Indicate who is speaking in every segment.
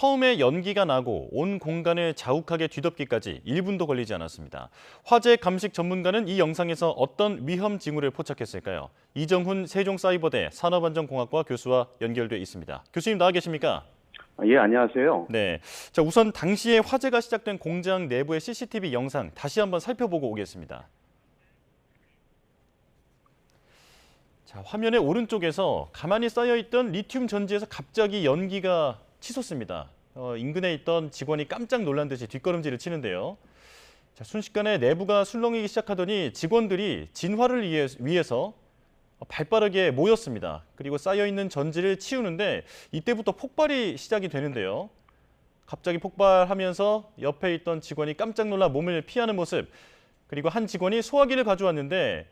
Speaker 1: 처음에 연기가 나고 온 공간을 자욱하게 뒤덮기까지 1분도 걸리지 않았습니다. 화재 감식 전문가는 이 영상에서 어떤 위험 징후를 포착했을까요? 이정훈 세종사이버대 산업안전공학과 교수와 연결돼 있습니다. 교수님 나와 계십니까?
Speaker 2: 예, 안녕하세요.
Speaker 1: 네. 자, 우선 당시에 화재가 시작된 공장 내부의 CCTV 영상 다시 한번 살펴보고 오겠습니다. 자, 화면의 오른쪽에서 가만히 쌓여있던 리튬 전지에서 갑자기 연기가 치솟습니다. 인근에 있던 직원이 깜짝 놀란 듯이 뒷걸음질을 치는데요. 자, 순식간에 내부가 술렁이기 시작하더니 직원들이 진화를 위해서 발빠르게 모였습니다. 그리고 쌓여있는 전지를 치우는데 이때부터 폭발이 시작이 되는데요. 갑자기 폭발하면서 옆에 있던 직원이 깜짝 놀라 몸을 피하는 모습, 그리고 한 직원이 소화기를 가져왔는데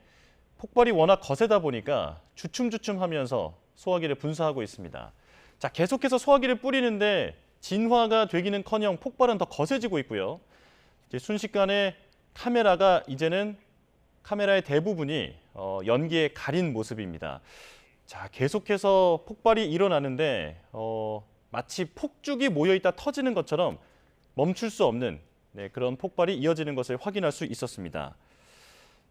Speaker 1: 폭발이 워낙 거세다 보니까 주춤주춤하면서 소화기를 분사하고 있습니다. 자, 계속해서 소화기를 뿌리는데 진화가 되기는커녕 폭발은 더 거세지고 있고요. 이제 순식간에 이제는 카메라의 대부분이 연기에 가린 모습입니다. 자, 계속해서 폭발이 일어나는데 마치 폭죽이 모여있다 터지는 것처럼 멈출 수 없는 그런 폭발이 이어지는 것을 확인할 수 있었습니다.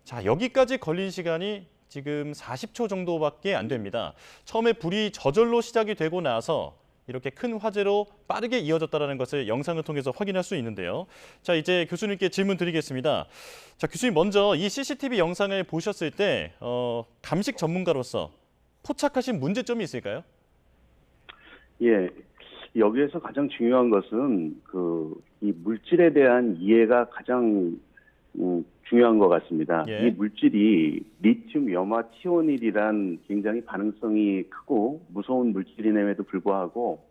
Speaker 1: 자, 여기까지 걸린 시간이 지금 40초 정도밖에 안 됩니다. 처음에 불이 저절로 시작이 되고 나서 이렇게 큰 화재로 빠르게 이어졌다는 것을 영상을 통해서 확인할 수 있는데요. 자, 이제 교수님께 질문 드리겠습니다. 자, 교수님 먼저 이 CCTV 영상을 보셨을 때 감식 전문가로서 포착하신 문제점이 있을까요?
Speaker 2: 예, 여기에서 가장 중요한 것은 이 물질에 대한 이해가 가장 중요한 것 같습니다.
Speaker 1: 예.
Speaker 2: 이 물질이 리튬 염화티오닐이란 굉장히 반응성이 크고 무서운 물질임에도 불구하고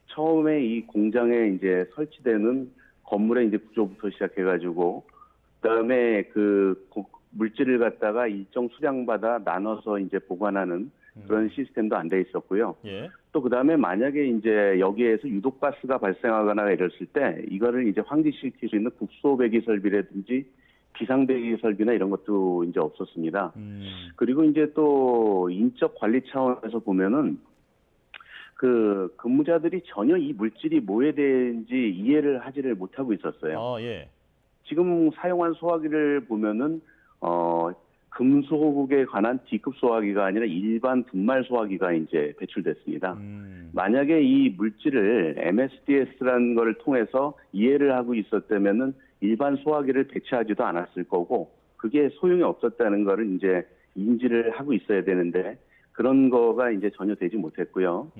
Speaker 2: 처음에 이 공장에 이제 설치되는 건물의 이제 구조부터 시작해가지고 그다음에 물질을 갖다가 일정 수량마다 나눠서 이제 보관하는 그런 시스템도 안 돼 있었고요.
Speaker 1: 예.
Speaker 2: 또 그다음에 만약에 이제 여기에서 유독가스가 발생하거나 이랬을 때 이거를 이제 환기시킬 수 있는 국소 배기 설비라든지 비상배기 설비나 이런 것도 이제 없었습니다. 그리고 이제 또 인적 관리 차원에서 보면은 근무자들이 전혀 이 물질이 뭐에 대한지 이해를 하지를 못하고 있었어요.
Speaker 1: 예.
Speaker 2: 지금 사용한 소화기를 보면은 금속에 관한 D급 소화기가 아니라 일반 분말 소화기가 이제 배출됐습니다. 만약에 이 물질을 MSDS라는 것을 통해서 이해를 하고 있었다면은 일반 소화기를 배치하지도 않았을 거고 그게 소용이 없었다는 것을 이제 인지를 하고 있어야 되는데 그런 거가 이제 전혀 되지 못했고요.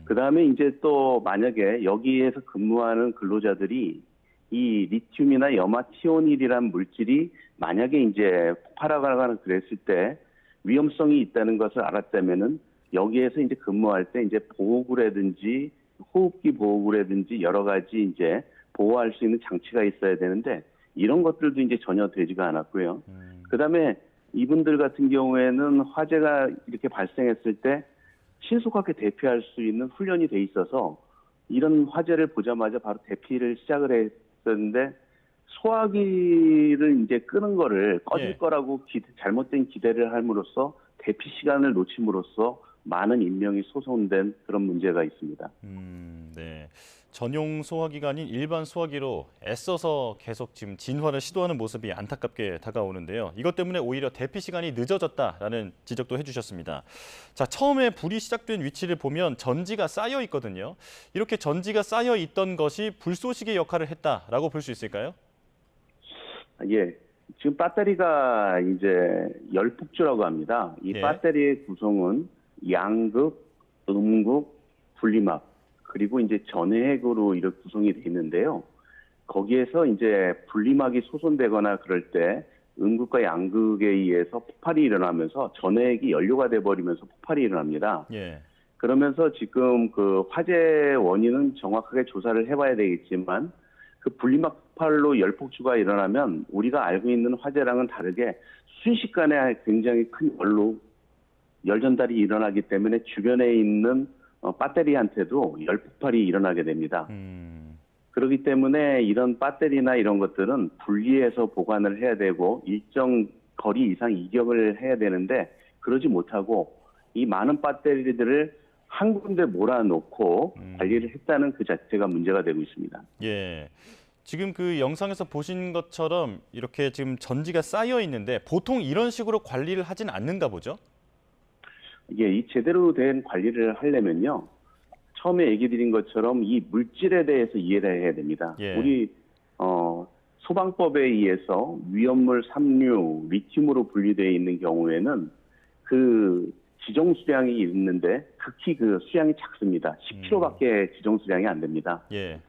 Speaker 2: 그 다음에 이제 또 만약에 여기에서 근무하는 근로자들이 이 리튬이나 염화티오닐이란 물질이 만약에 이제 폭발하거나 그랬을 때 위험성이 있다는 것을 알았다면은 여기에서 이제 근무할 때 이제 보호구라든지 호흡기 보호구라든지 여러 가지 이제 보호할 수 있는 장치가 있어야 되는데 이런 것들도 이제 전혀 되지가 않았고요. 그다음에 이분들 같은 경우에는 화재가 이렇게 발생했을 때 신속하게 대피할 수 있는 훈련이 돼 있어서 이런 화재를 보자마자 바로 대피를 시작을 했었는데 소화기를 이제 끄는 거를 꺼질 거라고 잘못된 기대를 함으로써 대피 시간을 놓침으로써 많은 인명이 소송된 그런 문제가 있습니다.
Speaker 1: 네. 전용 소화기가 아닌 일반 소화기로 애써서 계속 지금 진화를 시도하는 모습이 안타깝게 다가오는데요. 이것 때문에 오히려 대피 시간이 늦어졌다라는 지적도 해주셨습니다. 자, 처음에 불이 시작된 위치를 보면 전지가 쌓여 있거든요. 이렇게 전지가 쌓여 있던 것이 불쏘시개 역할을 했다라고 볼 수 있을까요?
Speaker 2: 예. 지금 배터리가 이제 열폭주라고 합니다. 이 배터리의 구성은 양극, 음극, 분리막 그리고 이제 전해액으로 이렇게 구성이 되어 있는데요. 거기에서 이제 분리막이 소손되거나 그럴 때 음극과 양극에 의해서 폭발이 일어나면서 전해액이 연료가 돼버리면서 폭발이 일어납니다.
Speaker 1: 예.
Speaker 2: 그러면서 지금 화재 원인은 정확하게 조사를 해봐야 되겠지만 분리막 폭발로 열폭주가 일어나면 우리가 알고 있는 화재랑은 다르게 순식간에 굉장히 큰 열 전달이 일어나기 때문에 주변에 있는 배터리한테도 열 폭발이 일어나게 됩니다. 그렇기 때문에 이런 배터리나 이런 것들은 분리해서 보관을 해야 되고 일정 거리 이상 이격을 해야 되는데 그러지 못하고 이 많은 배터리들을 한 군데 몰아놓고 관리를 했다는 그 자체가 문제가 되고 있습니다.
Speaker 1: 예. 지금 그 영상에서 보신 것처럼 이렇게 지금 전지가 쌓여 있는데 보통 이런 식으로 관리를 하진 않는가 보죠?
Speaker 2: 이게 이 제대로 된 관리를 하려면요. 처음에 얘기 드린 것처럼 이 물질에 대해서 이해를 해야 됩니다.
Speaker 1: 예.
Speaker 2: 우리 소방법에 의해서 위험물 3류, 리튬으로 분류되어 있는 경우에는 그 지정 수량이 있는데 극히 그 수량이 작습니다. 10kg밖에 지정 수량이 안 됩니다.
Speaker 1: 예.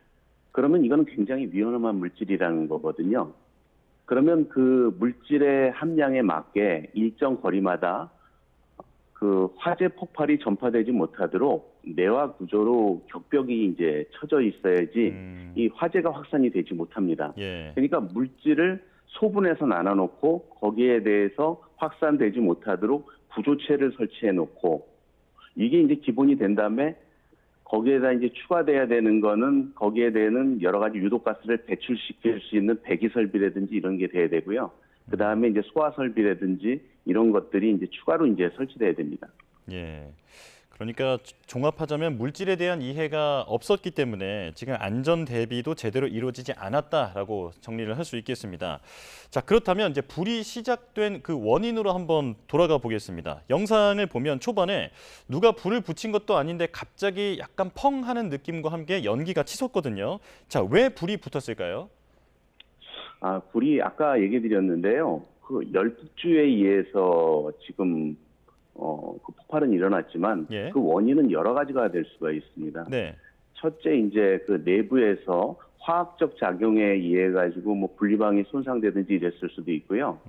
Speaker 2: 그러면 이거는 굉장히 위험한 물질이라는 거거든요. 그러면 그 물질의 함량에 맞게 일정 거리마다 그 화재 폭발이 전파되지 못하도록 내화 구조로 격벽이 이제 쳐져 있어야지 이 화재가 확산이 되지 못합니다.
Speaker 1: 예.
Speaker 2: 그러니까 물질을 소분해서 나눠놓고 거기에 대해서 확산되지 못하도록 구조체를 설치해 놓고 이게 이제 기본이 된 다음에 거기에다 이제 추가돼야 되는 거는 거기에 대한 여러 가지 유독가스를 배출시킬 수 있는 배기 설비라든지 이런 게 돼야 되고요. 그 다음에 이제 소화 설비라든지 이런 것들이 이제 추가로 이제 설치돼야 됩니다.
Speaker 1: 예. 그러니까 종합하자면 물질에 대한 이해가 없었기 때문에 지금 안전 대비도 제대로 이루어지지 않았다라고 정리를 할 수 있겠습니다. 자, 그렇다면 이제 불이 시작된 그 원인으로 한번 돌아가 보겠습니다. 영상을 보면 초반에 누가 불을 붙인 것도 아닌데 갑자기 약간 펑 하는 느낌과 함께 연기가 치솟거든요. 자, 왜 불이 붙었을까요?
Speaker 2: 불이 아까 얘기 드렸는데요. 그 열폭주에 의해서 지금 그 폭발은 일어났지만
Speaker 1: 예.
Speaker 2: 그 원인은 여러 가지가 될 수가 있습니다.
Speaker 1: 네.
Speaker 2: 첫째 이제 그 내부에서 화학적 작용에 의해 가지고 뭐 분리방이 손상되든지 이랬을 수도 있고요.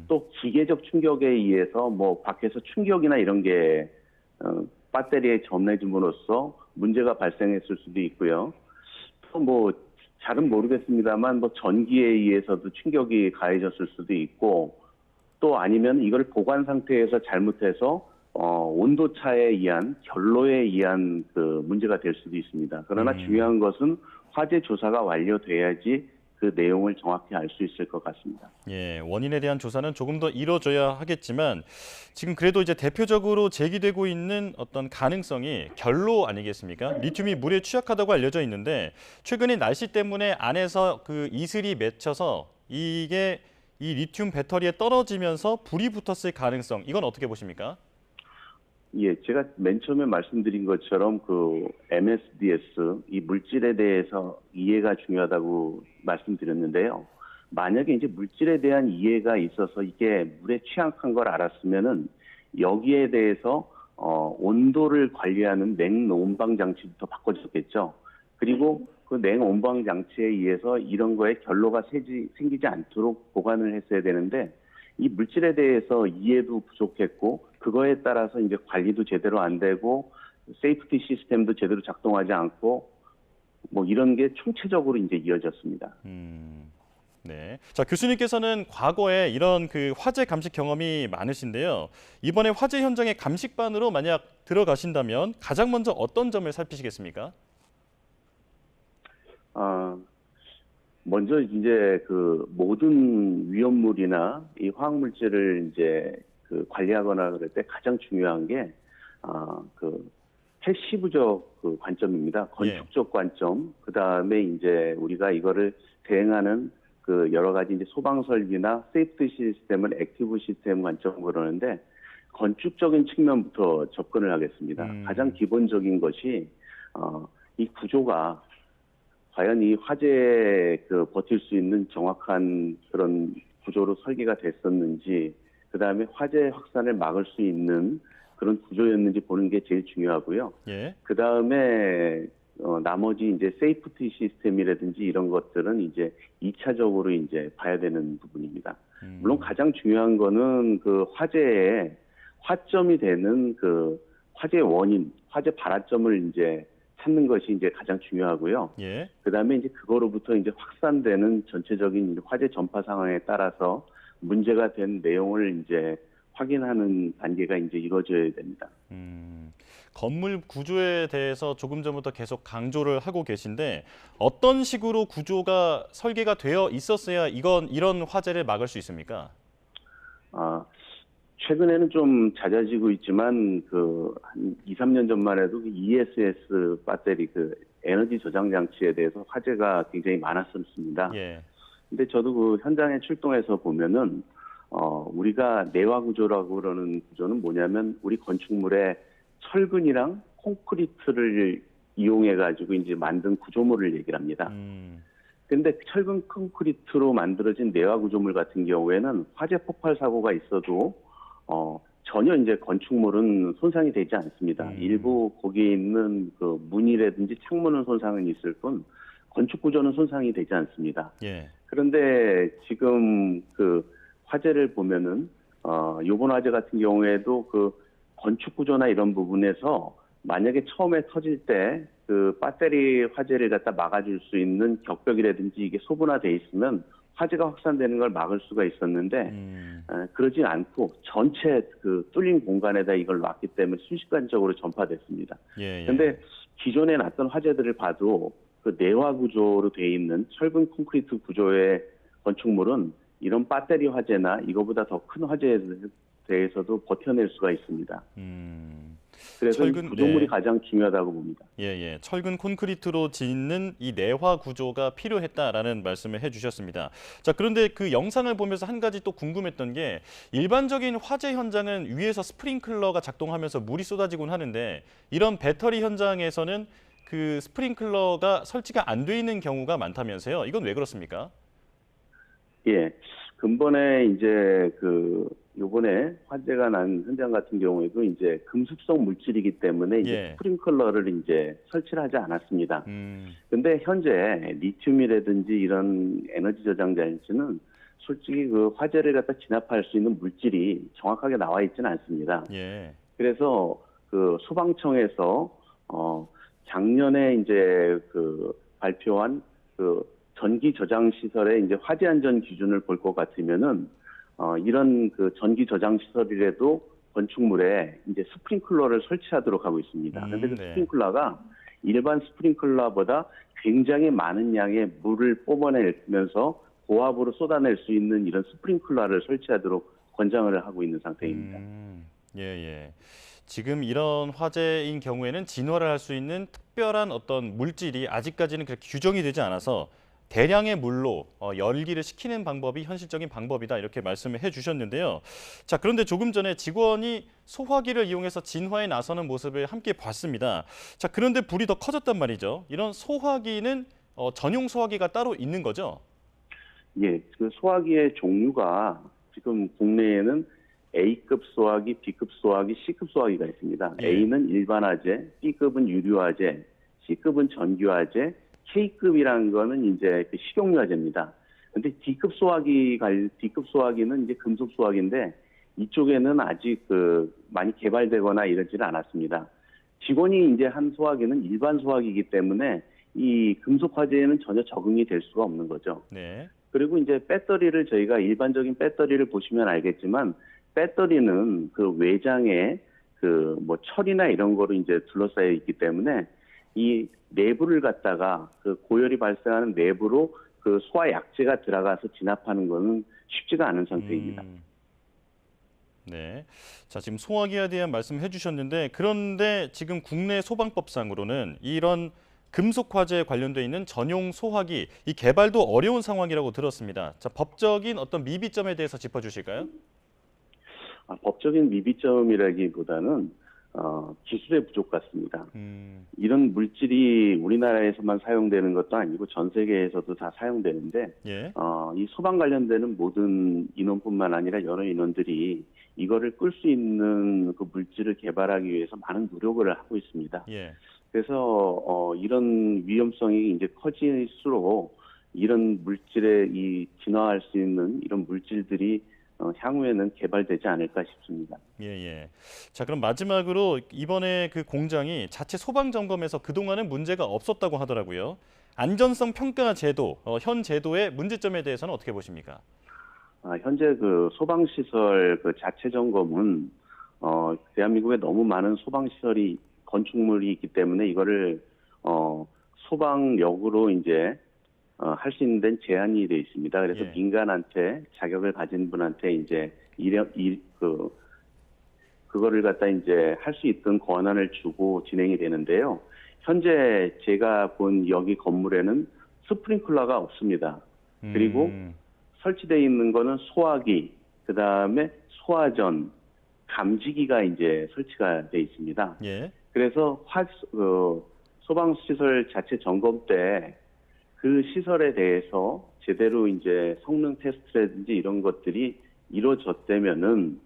Speaker 2: 또 기계적 충격에 의해서 뭐 밖에서 충격이나 이런 게 배터리에 전해짐으로써 문제가 발생했을 수도 있고요. 또 뭐 잘은 모르겠습니다만 뭐 전기에 의해서도 충격이 가해졌을 수도 있고 또 아니면 이걸 보관 상태에서 잘못해서 온도 차에 의한 결로에 의한 그 문제가 될 수도 있습니다. 그러나 중요한 것은 화재 조사가 완료돼야지 그 내용을 정확히 알 수 있을 것 같습니다.
Speaker 1: 예, 원인에 대한 조사는 조금 더 이뤄져야 하겠지만 지금 그래도 이제 대표적으로 제기되고 있는 어떤 가능성이 결로 아니겠습니까? 리튬이 물에 취약하다고 알려져 있는데 최근에 날씨 때문에 안에서 그 이슬이 맺혀서 이게 이 리튬 배터리에 떨어지면서 불이 붙었을 가능성, 이건 어떻게 보십니까?
Speaker 2: 예, 제가 맨 처음에 말씀드린 것처럼 그 MSDS 이 물질에 대해서 이해가 중요하다고 말씀드렸는데요. 만약에 이제 물질에 대한 이해가 있어서 이게 물에 취약한 걸 알았으면은 여기에 대해서 온도를 관리하는 냉온방 장치부터 바꿔줬겠죠. 그리고 그 냉온방 장치에 의해서 이런 거에 결로가 생기지 않도록 보관을 했어야 되는데 이 물질에 대해서 이해도 부족했고 그거에 따라서 이제 관리도 제대로 안 되고 세이프티 시스템도 제대로 작동하지 않고 뭐 이런 게 총체적으로 이제 이어졌습니다.
Speaker 1: 네. 자, 교수님께서는 과거에 이런 그 화재 감식 경험이 많으신데요. 이번에 화재 현장에 감식반으로 만약 들어가신다면 가장 먼저 어떤 점을 살피시겠습니까?
Speaker 2: 먼저 이제 그 모든 위험물이나 이 화학물질을 이제 그 관리하거나 그럴 때 가장 중요한 게 그 패시브적 그 관점입니다. 건축적 관점. 그 다음에 이제 우리가 이거를 대응하는 그 여러 가지 이제 소방 설비나 세이프티 시스템을 액티브 시스템 관점으로 그러는데 건축적인 측면부터 접근을 하겠습니다. 가장 기본적인 것이 이 구조가 과연 이 화재에 그 버틸 수 있는 정확한 그런 구조로 설계가 됐었는지, 그 다음에 화재 확산을 막을 수 있는 그런 구조였는지 보는 게 제일 중요하고요.
Speaker 1: 예.
Speaker 2: 그 다음에 나머지 이제 세이프티 시스템이라든지 이런 것들은 이제 2차적으로 이제 봐야 되는 부분입니다. 물론 가장 중요한 거는 그 화재의 화점이 되는 그 화재 원인, 화재 발화점을 이제 찾는 것이 이제 가장 중요하고요.
Speaker 1: 예.
Speaker 2: 그 다음에 이제 그거로부터 이제 확산되는 전체적인 화재 전파 상황에 따라서 문제가 된 내용을 이제 확인하는 단계가 이제 이루어져야 됩니다.
Speaker 1: 건물 구조에 대해서 조금 전부터 계속 강조를 하고 계신데 어떤 식으로 구조가 설계가 되어 있었어야 이런 화재를 막을 수 있습니까?
Speaker 2: 최근에는 좀 잦아지고 있지만 한 2, 3년 전만 해도 그 ESS 배터리 그 에너지 저장 장치에 대해서 화제가 굉장히 많았었습니다.
Speaker 1: 예.
Speaker 2: 근데 저도 그 현장에 출동해서 보면은 우리가 내화 구조라고 그러는 구조는 뭐냐면 우리 건축물에 철근이랑 콘크리트를 이용해 가지고 이제 만든 구조물을 얘기를 합니다. 근데 철근 콘크리트로 만들어진 내화 구조물 같은 경우에는 화재 폭발 사고가 있어도 전혀 이제 건축물은 손상이 되지 않습니다. 일부 거기에 있는 그 문이라든지 창문은 손상은 있을 뿐 건축 구조는 손상이 되지 않습니다.
Speaker 1: 예.
Speaker 2: 그런데 지금 그 화재를 보면은 요번 화재 같은 경우에도 그 건축 구조나 이런 부분에서 만약에 처음에 터질 때 그 배터리 화재를 갖다 막아줄 수 있는 격벽이라든지 이게 소분화돼 있으면 화재가 확산되는 걸 막을 수가 있었는데 그러지 않고 전체 그 뚫린 공간에다 이걸 놨기 때문에 순식간적으로 전파됐습니다. 그런데
Speaker 1: 예.
Speaker 2: 기존에 났던 화재들을 봐도 그 내화 구조로 돼 있는 철근 콘크리트 구조의 건축물은 이런 배터리 화재나 이거보다 더 큰 화재에 대해서도 버텨낼 수가 있습니다. 그래서 이 구조물이 가장 중요하다고 봅니다.
Speaker 1: 예. 철근 콘크리트로 짓는 이 내화 구조가 필요했다라는 말씀을 해주셨습니다. 자, 그런데 그 영상을 보면서 한 가지 또 궁금했던 게 일반적인 화재 현장은 위에서 스프링클러가 작동하면서 물이 쏟아지곤 하는데 이런 배터리 현장에서는 그 스프링클러가 설치가 안 돼 있는 경우가 많다면서요. 이건 왜 그렇습니까?
Speaker 2: 예. 근본에 이제 요번에 화재가 난 현장 같은 경우에도 이제 금속성 물질이기 때문에 이제 스프링클러를 이제 설치를 하지 않았습니다. 근데 현재 리튬이라든지 이런 에너지 저장 장치는 솔직히 그 화재를 갖다 진압할 수 있는 물질이 정확하게 나와 있지는 않습니다. 그래서 그 소방청에서 작년에 이제 발표한 전기 저장 시설의 이제 화재 안전 기준을 볼 것 같으면은 이런 그 전기 저장 시설이라도 건축물에 이제 스프링클러를 설치하도록 하고 있습니다. 그런데 그 스프링클러가 일반 스프링클러보다 굉장히 많은 양의 물을 뽑아내면서 고압으로 쏟아낼 수 있는 이런 스프링클러를 설치하도록 권장을 하고 있는 상태입니다.
Speaker 1: 예. 지금 이런 화재인 경우에는 진화를 할 수 있는 특별한 어떤 물질이 아직까지는 그렇게 규정이 되지 않아서 대량의 물로 열기를 식히는 방법이 현실적인 방법이다 이렇게 말씀을 해주셨는데요. 자, 그런데 조금 전에 직원이 소화기를 이용해서 진화에 나서는 모습을 함께 봤습니다. 자, 그런데 불이 더 커졌단 말이죠. 이런 소화기는 전용 소화기가 따로 있는 거죠?
Speaker 2: 예, 그 소화기의 종류가 지금 국내에는 A급 소화기, B급 소화기, C급 소화기가 있습니다. A는 일반화재, B급은 유류화재, C급은 전기화재, K급이라는 거는 이제 그 식용유화재입니다. 근데 D급 소화기는 이제 금속 소화기인데 이쪽에는 아직 많이 개발되거나 이러지는 않았습니다. 직원이 이제 한 소화기는 일반 소화기이기 때문에 이 금속 화재에는 전혀 적응이 될 수가 없는 거죠. 그리고 이제 배터리를 저희가 일반적인 배터리를 보시면 알겠지만 배터리는 그 외장에 뭐 철이나 이런 거로 이제 둘러싸여 있기 때문에 이 내부를 갖다가 그 고열이 발생하는 내부로 그 소화 약재가 들어가서 진압하는 것은 쉽지가 않은 상태입니다.
Speaker 1: 네. 자, 지금 소화기에 대한 말씀 해주셨는데 그런데 지금 국내 소방법상으로는 이런 금속 화재에 관련돼 있는 전용 소화기 이 개발도 어려운 상황이라고 들었습니다. 자, 법적인 어떤 미비점에 대해서 짚어주실까요?
Speaker 2: 법적인 미비점이라기보다는 기술의 부족 같습니다. 이런 물질이 우리나라에서만 사용되는 것도 아니고 전 세계에서도 다 사용되는데 이 소방 관련되는 모든 인원뿐만 아니라 여러 인원들이 이거를 끌 수 있는 그 물질을 개발하기 위해서 많은 노력을 하고 있습니다. 그래서 이런 위험성이 이제 커질수록 이런 물질에 이 진화할 수 있는 이런 물질들이 향후에는 개발되지 않을까 싶습니다.
Speaker 1: 자, 그럼 마지막으로 이번에 그 공장이 자체 소방 점검에서 그동안은 문제가 없었다고 하더라고요. 안전성 평가 제도, 현 제도의 문제점에 대해서는 어떻게 보십니까?
Speaker 2: 현재 그 소방시설 그 자체 점검은 대한민국에 너무 많은 소방시설이 건축물이 있기 때문에 이거를 소방력으로 이제 할 수 있는 데는 제한이 돼 있습니다. 그래서 민간한테 자격을 가진 분한테 이제 그거를 갖다 이제 할 수 있던 권한을 주고 진행이 되는데요. 현재 제가 본 여기 건물에는 스프링클러가 없습니다. 그리고 설치되어 있는 거는 소화기, 그 다음에 소화전, 감지기가 이제 설치가 돼 있습니다.
Speaker 1: 예.
Speaker 2: 그래서 소방시설 자체 점검 때 그 시설에 대해서 제대로 이제 성능 테스트라든지 이런 것들이 이루어졌다면은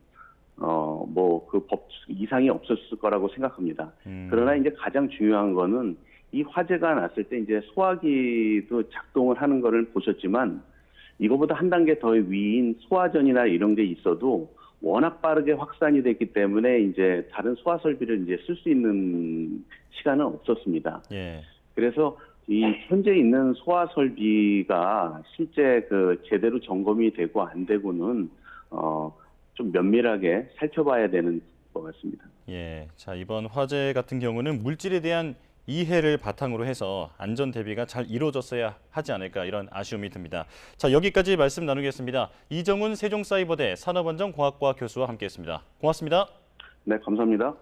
Speaker 2: 뭐 그 법 이상이 없었을 거라고 생각합니다. 그러나 이제 가장 중요한 거는 이 화재가 났을 때 이제 소화기도 작동을 하는 거를 보셨지만 이거보다 한 단계 더 위인 소화전이나 이런 게 있어도 워낙 빠르게 확산이 됐기 때문에 이제 다른 소화 설비를 이제 쓸 수 있는 시간은 없었습니다.
Speaker 1: 예.
Speaker 2: 그래서 이 현재 있는 소화 설비가 실제 그 제대로 점검이 되고 안 되고는 좀 면밀하게 살펴봐야 되는 것 같습니다.
Speaker 1: 예. 자, 이번 화재 같은 경우는 물질에 대한 이해를 바탕으로 해서 안전 대비가 잘 이루어졌어야 하지 않을까 이런 아쉬움이 듭니다. 자, 여기까지 말씀 나누겠습니다. 이정훈 세종사이버대 산업안전공학과 교수와 함께했습니다. 고맙습니다.
Speaker 2: 네, 감사합니다.